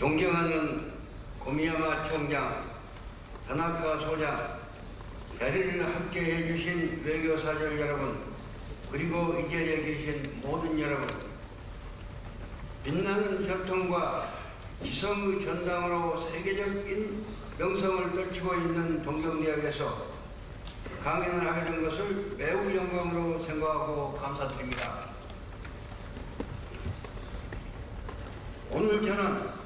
존경하는 고미야마 총장, 다나카 소장, 자리를 함께 해주신 외교사절 여러분, 그리고 이 자리에 계신 모든 여러분, 빛나는 혈통과 지성의 전당으로 세계적인 명성을 떨치고 있는 동경대학에서 강연을 하게 된 것을 매우 영광으로 생각하고 감사드립니다. 오늘 저는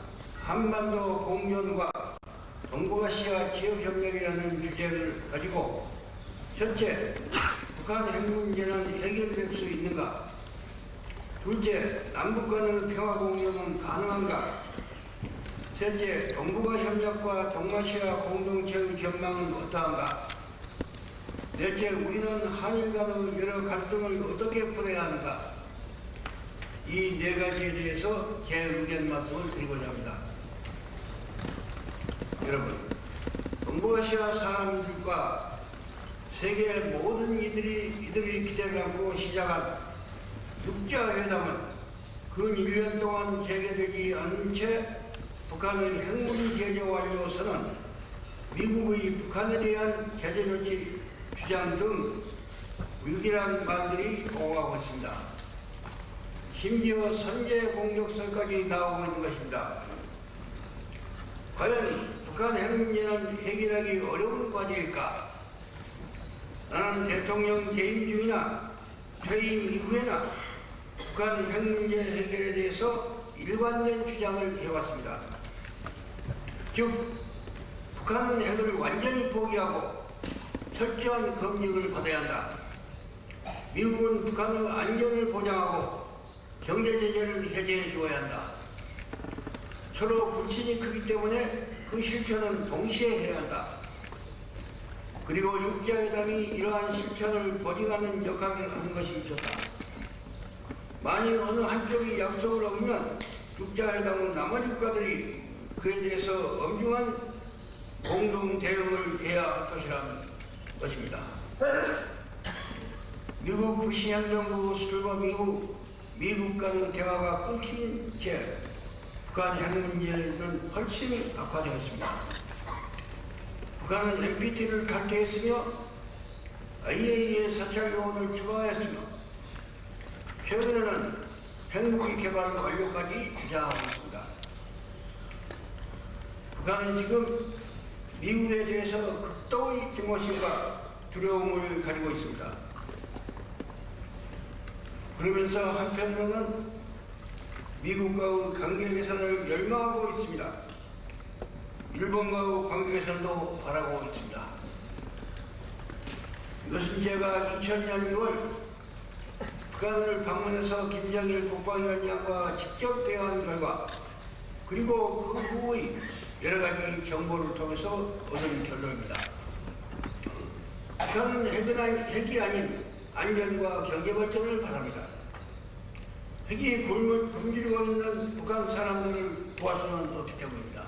한반도 공존과 동북아시아 지역협력이라는 주제를 가지고 첫째, 북한 핵 문제는 해결될 수 있는가? 둘째, 남북 간의 평화 공존은 가능한가? 셋째, 동북아 협력과 동아시아 공동체의 전망은 어떠한가? 넷째, 우리는 한일 간의 여러 갈등을 어떻게 풀어야 하는가? 이 네 가지에 대해서 제 의견 말씀을 드리고자 합니다. 여러분, 동북아시아 사람들과 세계 모든 이들이 기대를 안고 시작한 육자회담은 근 1년 동안 재개되지 않은 채 북한의 핵무기 제재 완료 선언, 미국의 북한에 대한 제재 조치 주장 등 불길한 말들이 오가고 있습니다. 심지어 선제 공격설까지 나오고 있는 것입니다. 과연 북한 핵 문제는 해결하기 어려운 과제일까? 나는 대통령 재임 중이나 퇴임 이후에나 북한 핵 문제 해결에 대해서 일관된 주장을 해왔습니다. 즉, 북한은 핵을 완전히 포기하고 철저한 검증을 받아야 한다. 미국은 북한의 안전을 보장하고 경제 제재를 해제해 주어야 한다. 서로 불신이 크기 때문에 그 실천은 동시에 해야 한다. 그리고 육자회담이 이러한 실천을 보증하는 역할을 하는 것이 좋다. 만일 어느 한쪽이 약속을 어기면 육자회담은 나머지 국가들이 그에 대해서 엄중한 공동 대응을 해야 할 것이라는 것입니다. 미국 부시 행정부 출범 이후 미국 간의 대화가 끊긴 채 북한 핵 문제는 훨씬 악화되었습니다. 북한은 NPT를 탈퇴했으며 IAEA 사찰 요원을 추가했으며 최근에는 핵무기 개발 완료까지 주장하고 있습니다. 북한은 지금 미국에 대해서 극도의 증오심과 두려움을 가지고 있습니다. 그러면서 한편으로는 미국과의 관계 개선을 열망하고 있습니다. 일본과의 관계 개선도 바라고 있습니다. 이것은 제가 2000년 6월 북한을 방문해서 김정일 국방위원장과 직접 대화한 결과, 그리고 그 후의 여러 가지 정보를 통해서 얻은 결론입니다. 북한은 핵이 아닌 안전과 경제 발전을 바랍니다. 핵이 굶주리고 있는 북한 사람들을 도할 수는 없기 때문입니다.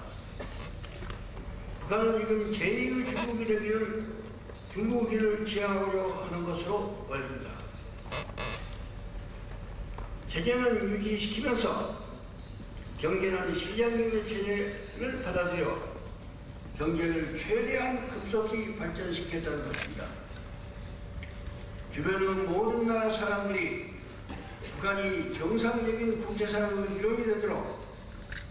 북한은 지금 제2의 중국이를 지향하고자 하는 것으로 보입니다. 체제는 유지시키면서 경제는 시장경제 체제를 받아들여 경제를 최대한 급속히 발전시켰다는 것입니다. 주변의 모든 나라 사람들이 북한이 정상적인 국제사회의 일원이 되도록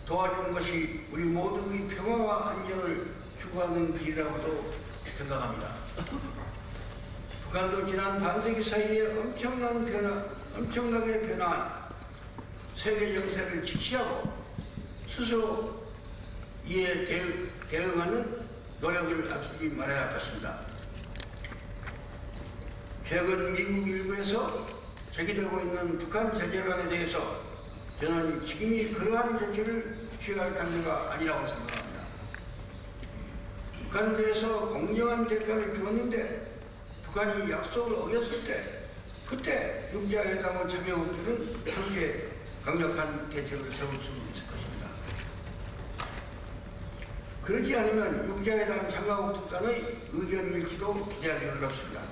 도와주는 것이 우리 모두의 평화와 안전을 추구하는 길이라고도 생각합니다. 북한도 지난 반세기 사이에 엄청나게 변화한 세계 정세를 직시하고 스스로 이에 대응하는 노력을 아끼지 말아야 할 것입니다. 최근 미국 일부에서 제기되고 있는 북한 제재론에 대해서 저는 지금이 그러한 조치를 취할 단계가 아니라고 생각합니다. 북한에 대해서 공정한 대가를 주었는데 북한이 약속을 어겼을 때, 그때 육자회담의 참여국들은 함께 강력한 대책을 세울 수 있을 것입니다. 그러지 않으면 육자회담 참가국들 간의 의견 일치도 기대하기 어렵습니다.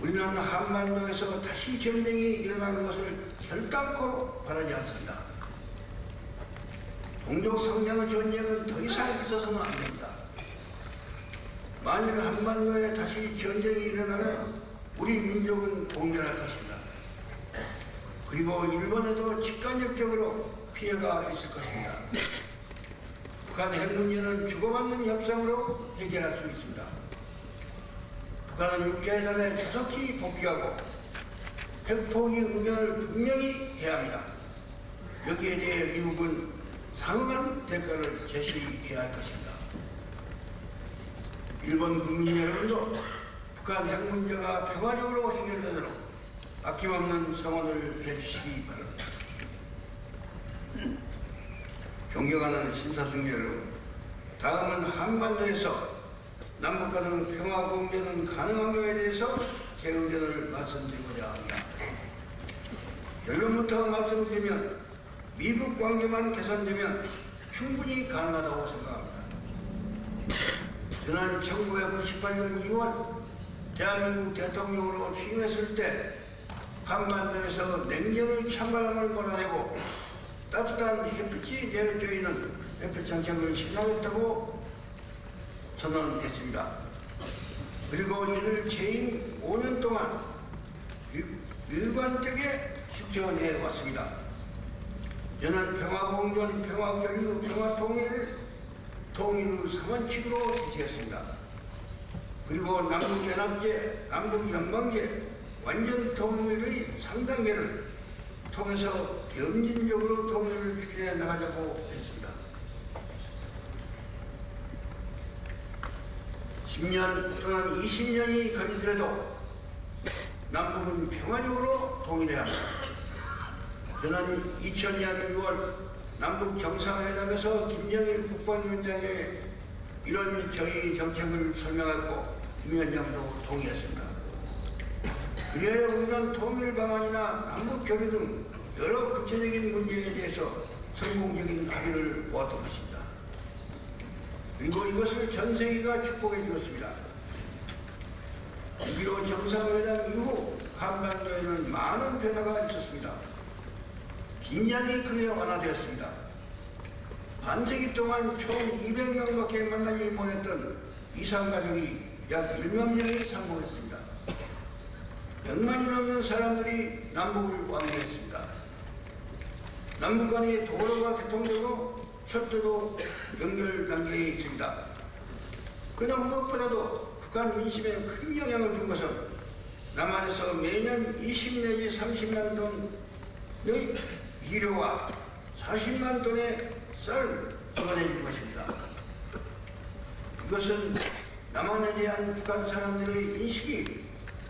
우리는 한반도에서 다시 전쟁이 일어나는 것을 결단코 바라지 않습니다. 동족 상장의 전쟁은 더 이상 있어서는 안 됩니다. 만일 한반도에 다시 전쟁이 일어나면 우리 민족은 공멸할 것입니다. 그리고 일본에도 직간접적으로 피해가 있을 것입니다. 북한 핵 문제는 주고받는 협상으로 해결할 수 있습니다. 북한은 육자회담에 조속히 복귀하고 핵포기 의견을 분명히 해야 합니다. 여기에 대해 미국은 상응한 대가를 제시해야 할 것입니다. 일본 국민 여러분도 북한 핵 문제가 평화적으로 해결되도록 아낌없는 성원을 해주시기 바랍니다. 존경하는 심사숙녀 여러분, 다음은 한반도에서 남북 간의 평화 공존은 가능한가에 대해서 제 의견을 말씀드리고자 합니다. 결론부터 말씀드리면 미북 관계만 개선되면 충분히 가능하다고 생각합니다. 저는 1998년 2월 대한민국 대통령으로 취임했을 때 한반도에서 냉전의 찬바람을 몰아내고 따뜻한 햇빛이 내려져 있는 햇빛 정책을 실행하겠다고 선언했습니다. 그리고 이를 재임 5년 동안 일관되게 실천해 왔습니다. 저는 평화공존, 평화교류, 평화통일을 삼원칙으로 지시했습니다. 그리고 남북연합제, 남북연방제, 완전 통일의 3단계를 통해서 점진적으로 통일을 추진해 나가자고 했습니다. 10년 또는 20년이 걸리더라도 남북은 평화적으로 통일해야 합니다. 저는 2000년 6월 남북 정상회담에서 김정일 국방위원장에 이런 저희 정책을 설명했고 김 위원장도 동의했습니다. 그리하여 우리는 통일 방안이나 남북 교류 등 여러 구체적인 문제에 대해서 성공적인 합의를 보았던 것입니다. 그리고 이것을 전 세계가 축복해 주었습니다. 6.15 정상회담 이후 한반도에는 많은 변화가 있었습니다. 긴장이 크게 완화되었습니다. 반세기 동안 총 200명밖에 만나지 못했던 이산가족이 약 1만 명이 상봉했습니다. 100만이 넘는 사람들이 남북을 왕래했습니다. 남북 간의 도로가 개통되고 철도도 연결 단계에 있습니다. 그러나 무엇보다도 북한 민심에 큰 영향을 준 것은 남한에서 매년 20 내지 30만 톤의 비료와 40만 톤의 쌀을 보내준 것입니다. 이것은 남한에 대한 북한 사람들의 인식이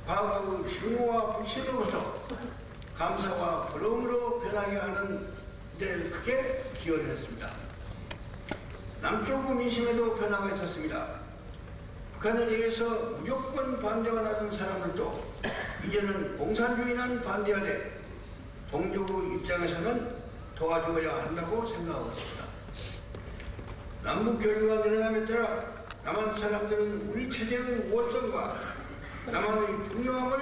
과거의 증오와 불신으로부터 감사와 부러움으로 변하게 하는 데 크게 기여를 했습니다. 남쪽 민심에도 변화가 있었습니다. 북한에 대해서 무조건 반대만 하는 사람들도 이제는 공산주의는 반대하되 동족의 입장에서는 도와줘야 한다고 생각하고 있습니다. 남북 교류가 늘어남에 따라 남한 사람들은 우리 체제의 우월성과 남한의 분명함을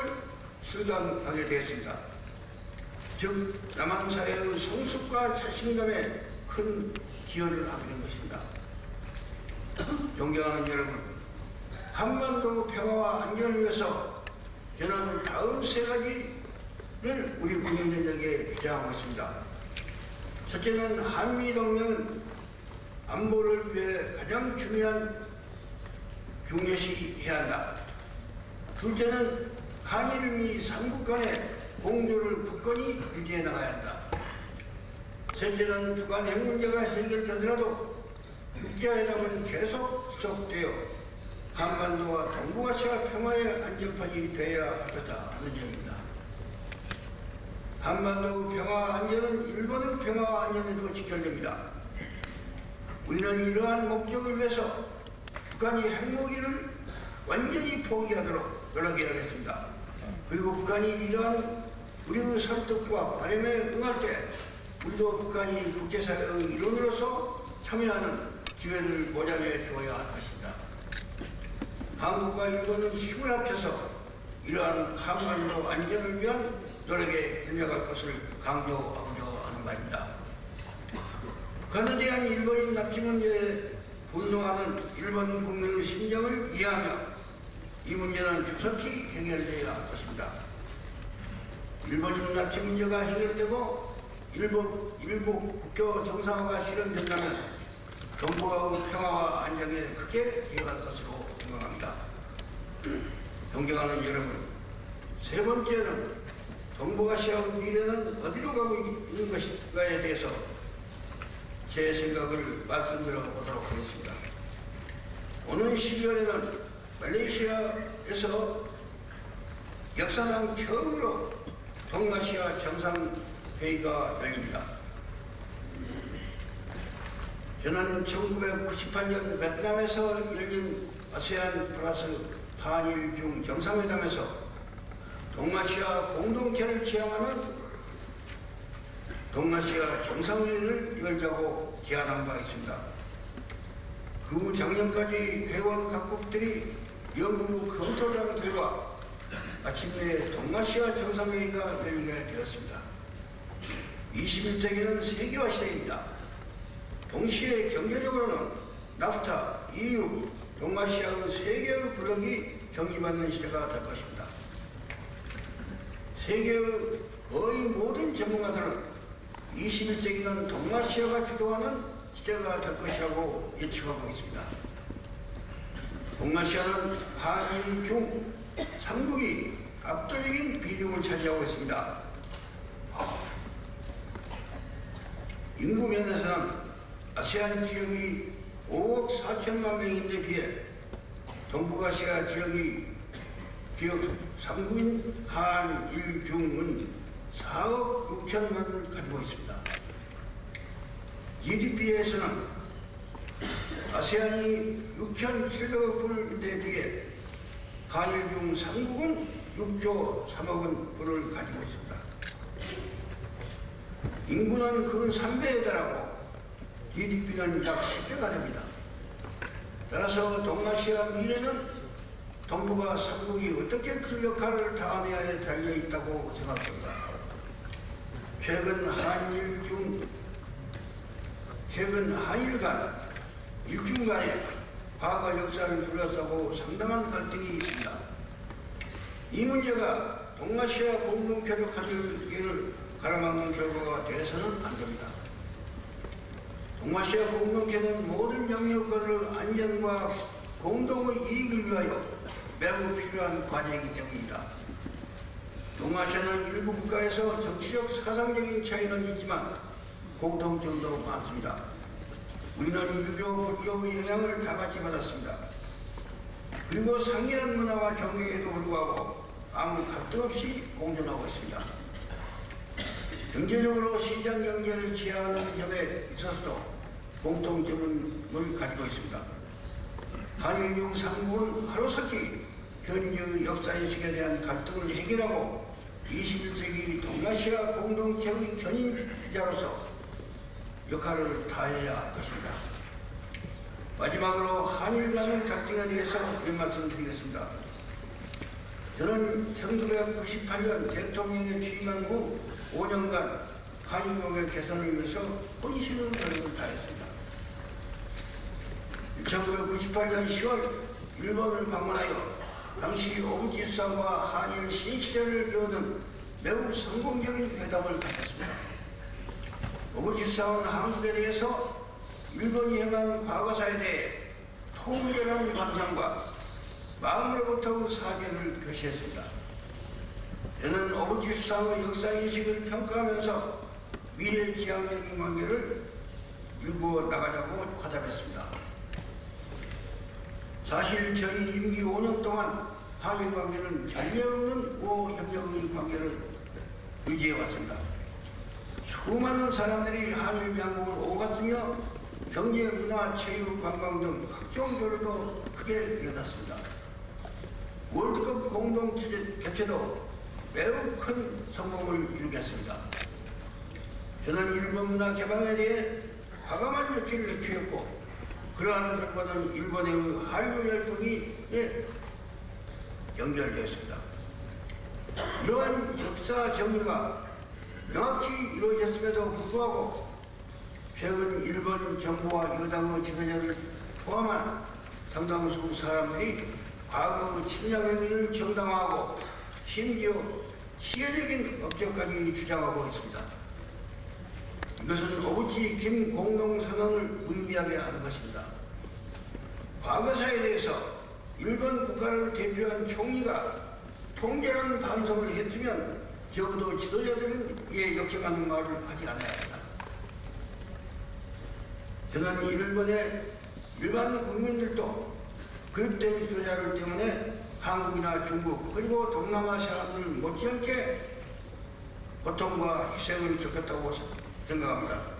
실감하게 되었습니다. 즉 남한 사회의 성숙과 자신감에 큰 기여를 하게 된 것입니다. 존경하는 여러분, 한반도 평화와 안전을 위해서 저는 다음 세 가지를 우리 국민들에게 주장하고 있습니다. 첫째는 한미동맹은 안보를 위해 가장 중요시해야 한다. 둘째는 한일 미 3국 간의 공조를 굳건히 유지해 나가야 한다. 셋째는 북한 핵 문제가 해결되더라도 육자회담은 계속 지속되어 한반도와 동북아시아 평화의 안전판이 되어야 할 거다 하는 점입니다. 한반도 평화 안전은 일본의 평화 안전에도 직결됩니다. 우리는 이러한 목적을 위해서 북한이 핵무기를 완전히 포기하도록 노력해야겠습니다. 그리고 북한이 이러한 우리의 설득과 바람에 응할 때 우리도 북한이 국제사회의 일원으로서 참여하는 기회를 보장해 주어야 할 것입니다. 한국과 일본은 힘을 합쳐서 이러한 한반도 안정을 위한 노력에 협력할 것을 강조하고자 하는 바입니다. 북한에 대한 일본인 납치 문제에 분노하는 일본 국민의 심정을 이해하며 이 문제는 조속히 해결되어야 할 것입니다. 일본인 납치 문제가 해결되고 일본 국교 정상화가 실현된다면 동북아의 평화와 안정에 크게 기여할 것으로 생각합니다. 존경하는 여러분, 세 번째는 동북아시아의 미래는 어디로 가고 있는 것인가에 대해서 제 생각을 말씀드려 보도록 하겠습니다. 오는 12월에는 말레이시아에서 역사상 처음으로 동아시아 정상회의가 열립니다. 저는 1998년 베트남에서 열린 아세안 플러스 한일 중 정상회담에서 동아시아 공동체를 지향하는 동아시아 정상회의를 열자고 제안한 바 있습니다. 그 후 작년까지 회원 각국들이 연구 검토를 한 결과 마침내 동아시아 정상회의가 열리게 되었습니다. 21세기는 세계화 시대입니다. 동시에 경제적으로는 나프타, EU, 동아시아의 세 개의 블록이 경기받는 시대가 될 것입니다. 세계의 거의 모든 전문가들은 21세기는 동아시아가 주도하는 시대가 될 것이라고 예측하고 있습니다. 동아시아는 한일 중 3국이 압도적인 비중을 차지하고 있습니다. 인구 면에서는 아세안 지역이 5억 4천만 명인데 비해 동북아시아 지역 3국인 한일 중은 4억 6천만을 가지고 있습니다. GDP에서는 아세안이 6,700억 불인데 비해 한일 중 3국은 6조 3억 불을 가지고 있습니다. 인구는 그 3배에 달하고 GDP는 약 10배가 됩니다. 따라서 동아시아 미래는 동북아 3국이 어떻게 그 역할을 다해야 달려있다고 생각합니다. 최근 한일 간, 일중 간의 과거 역사를 둘러싸고 상당한 갈등이 있습니다. 이 문제가 동아시아 공동체를 가지기를 가로막는 결과가 되어서는 안 됩니다. 동아시아 공동체는 모든 영역의 안전과 공동의 이익을 위하여 매우 필요한 과제이기 때문입니다. 동아시아는 일부 국가에서 정치적 사상적인 차이는 있지만 공통점도 많습니다. 우리는 유교, 불교의 영향을 다 같이 받았습니다. 그리고 상이한 문화와 경계에도 불구하고 아무 갈등 없이 공존하고 있습니다. 경제적으로 시장 경제를 지향하는 점에 있어서도 공통점을 가지고 있습니다. 한일 중 3국은 하루속히 현재의 역사인식에 대한 갈등을 해결하고 21세기 동아시아 공동체의 견인자로서 역할을 다해야 할 것입니다. 마지막으로 한일 간의 갈등에 대해서 몇 말씀 드리겠습니다. 저는 1998년 대통령에 취임한 후 5년간 한일관계 개선을 위해서 혼신의 노력을 다했습니다. 1998년 10월 일본을 방문하여 당시 오부지사와 한일 신시대를 여는 매우 성공적인 회담을 가졌습니다. 오부지사는 한국에 대해서 일본이 행한 과거사에 대해 통렬한 반성과 마음으로부터 사죄를 표시했습니다. 저는 오부지사의 역사인식을 평가하면서 미래 지향적인 관계를 일구어 나가자고 화답했습니다. 사실 저희 임기 5년 동안 한일 관계는 전례 없는 우호협력의 관계를 유지해왔습니다. 수많은 사람들이 한일 양국을 오갔으며 경제, 문화, 체육, 관광 등 각종 교류도 크게 일어났습니다. 월드컵 공동 개최도 매우 큰 성공을 이루겠습니다. 저는 일본 문화 개방에 대해 과감한 조치를 내취했고 그러한 결과는 일본의 한류 열풍이 연결되었습니다. 이러한 역사 정리가 명확히 이루어졌음에도 불구하고 최근 일본 정부와 여당의 지도자를 포함한 상당수 사람들이 과거 침략 행위를 정당화하고 심지어 시혜적인 업적까지 주장하고 있습니다. 이것은 오부치 김공동선언을 무의미하게 하는 것입니다. 과거사에 대해서 일본 국가를 대표한 총리가 통절한 반성을 했으면 적어도 지도자들은 이에 역행하는 말을 하지 않아야 합니다. 저는 일본의 일반 국민들도 그릇된 지도자들 때문에 한국이나 중국 그리고 동남아 사람들 못지않게 고통과 희생을 겪었다고 생각합니다.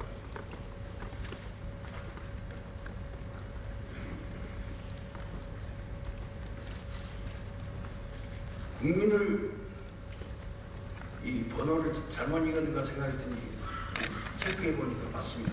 국민을 이 번호를 잘못 읽었는가 생각했더니 체크해 보니까 맞습니다.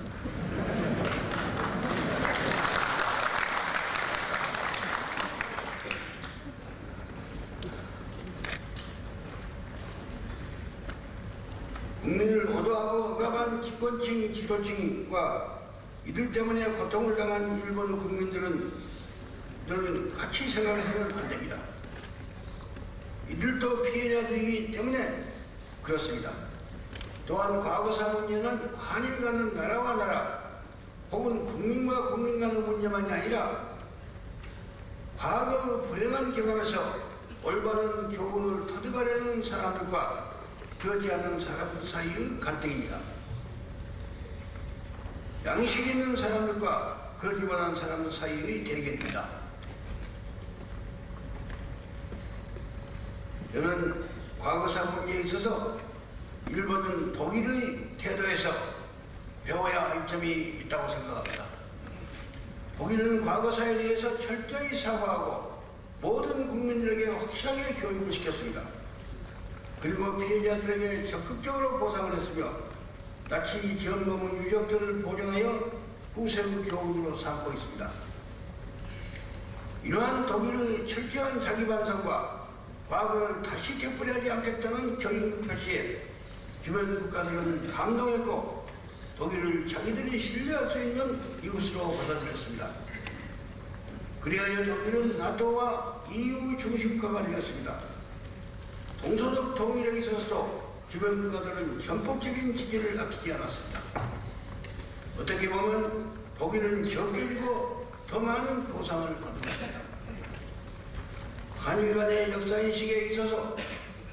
국민을 오도하고 억압한 집권층 지도층과 이들 때문에 고통을 당한 일본 국민들은 저는 같이 생각해서는 안 됩니다. 이들도 피해자들이기 때문에 그렇습니다. 또한 과거사 문제는 한일 간의 나라와 나라 혹은 국민과 국민 간의 문제만이 아니라 과거 불행한 경험에서 올바른 교훈을 터득하려는 사람들과 그렇지 않은 사람들 사이의 갈등입니다. 양식 있는 사람들과 그러지 못한 사람들 사이의 대결입니다. 저는 과거사 문제에 있어서 일본은 독일의 태도에서 배워야 할 점이 있다고 생각합니다. 독일은 과거사에 대해서 철저히 사과하고 모든 국민들에게 확실하게 교육을 시켰습니다. 그리고 피해자들에게 적극적으로 보상을 했으며 나치 전범의 유족들을 보존하여 후세의 교훈으로 삼고 있습니다. 이러한 독일의 철저한 자기반성과 과거를 다시 되풀이하지 않겠다는 결의 표시에 주변 국가들은 감동했고 독일을 자기들이 신뢰할 수 있는 이웃으로 받아들였습니다. 그리하여 독일은 나토와 EU 중심국가가 되었습니다. 동서독 통일에 있어서도 주변 국가들은 전폭적인 지지를 아끼지 않았습니다. 어떻게 보면 독일은 적게 주고 더 많은 보상을 거두었습니다. 한일 간의 역사인식에 있어서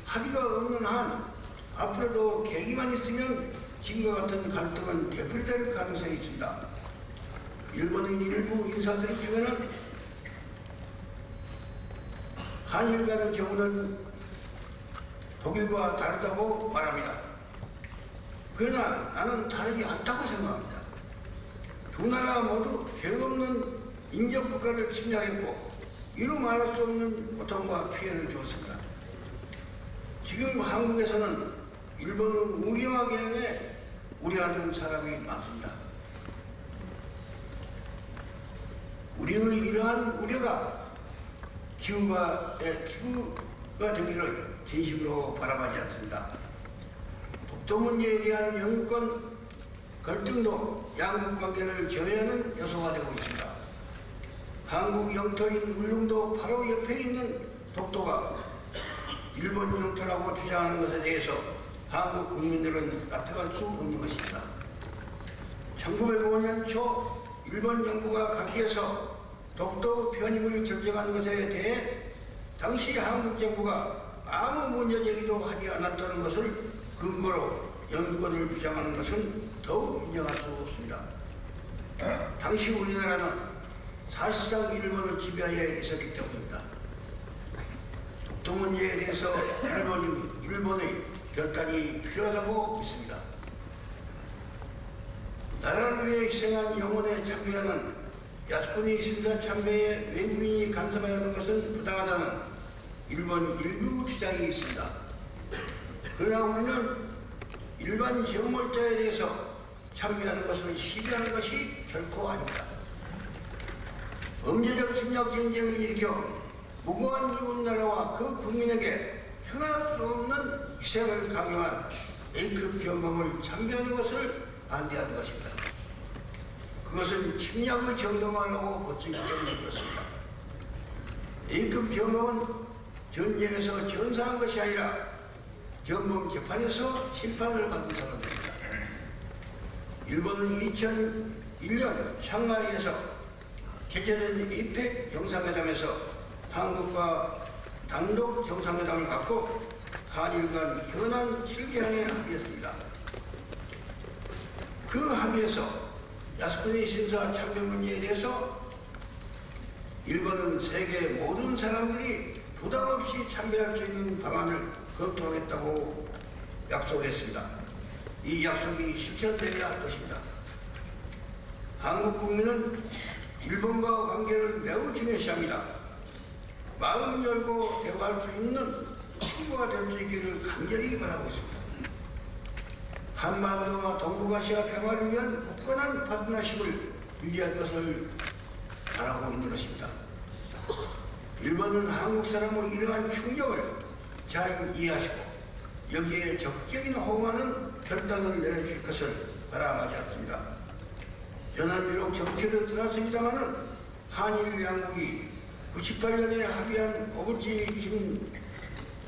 합의가 없는 한 앞으로도 계기만 있으면 지금과 같은 갈등은 되풀이될 가능성이 있습니다. 일본의 일부 인사들 중에는 한일 간의 경우는 독일과 다르다고 말합니다. 그러나 나는 다르지 않다고 생각합니다. 두 나라 모두 죄 없는 인접국가를 침략했고 이루 말할 수 없는 고통과 피해를 주었습니다. 지금 한국에서는 일본의 우경화 경영에 우려하는 사람이 많습니다. 우리의 이러한 우려가 기후가 되기를 진심으로 바라마지 않습니다. 독도 문제에 대한 영유권 갈등도 양국 관계를 저해하는 요소가 되고 있습니다. 한국 영토인 울릉도 바로 옆에 있는 독도가 일본 영토라고 주장하는 것에 대해서 한국 국민들은 납득할 수 없는 것입니다. 1905년 초 일본 정부가 각기에서 독도 편입을 결정한 것에 대해 당시 한국 정부가 아무 문제 제기도 하지 않았다는 것을 근거로 영유권을 주장하는 것은 더욱 인정할 수 없습니다. 당시 우리나라는 사실상 일본의 지배하에 있었기 때문입니다. 독도 문제에 대해서 일본의 결단이 필요하다고 믿습니다. 나라를 위해 희생한 영혼에 참배하는 야스쿠니 신사 참배에 외국인이 간섭하는 것은 부당하다는 일본 일부 주장이 있습니다. 그러나 우리는 일반 정몰자에 대해서 참배하는 것을 시비하는 것이 결코 아닙니다. 범죄적 침략 전쟁을 일으켜 무고한 이웃 나라와 그 국민에게 평안할 수 없는 희생을 강요한 A급 경범을 참배하는 것을 반대하는 것입니다. 그것은 침략의 정당화라고 볼 수 있기 때문에 그렇습니다. A급 변호는 전쟁에서 전사한 것이 아니라 전범 재판에서 심판을 받은 사람입니다. 일본은 2001년 상하이에서 개최된 이펙 정상회담에서 한국과 단독 정상회담을 갖고 한일 간 현안 7개항에 합의했습니다. 그 합의에서 야스쿠니 신사 참전 문제에 대해서 일본은 세계 모든 사람들이 부담 없이 참배할 수 있는 방안을 검토하겠다고 약속했습니다. 이 약속이 실현되어야 할 것입니다. 한국 국민은 일본과 관계를 매우 중요시합니다. 마음 열고 대화할 수 있는 친구가 될 수 있기를 간절히 바라고 있습니다. 한반도와 동북아시아 평화를 위한 굳건한 파트너십을 유지할 것을 바라고 있는 것입니다. 일본은 한국 사람의 이러한 충격을 잘 이해하시고 여기에 적극적인 호응하는 결단을 내려주실 것을 바라마지않습니다. 저는 비록 정치를 떠났습니다마는 한일 양국이 98년에 합의한 오부지 김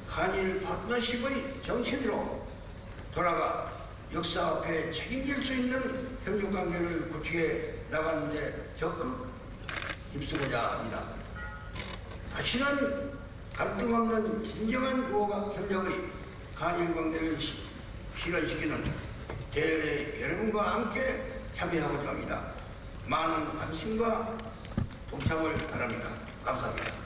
한일 파트너십의 정신으로 돌아가 역사 앞에 책임질 수 있는 협력관계를 구축해 나가는 데 적극 힘쓰고자 합니다. 다시는 갈등 없는 진정한 협력의 한일 관계를 실현시키는 대열의 여러분과 함께 참여하고자 합니다. 많은 관심과 동참을 바랍니다. 감사합니다.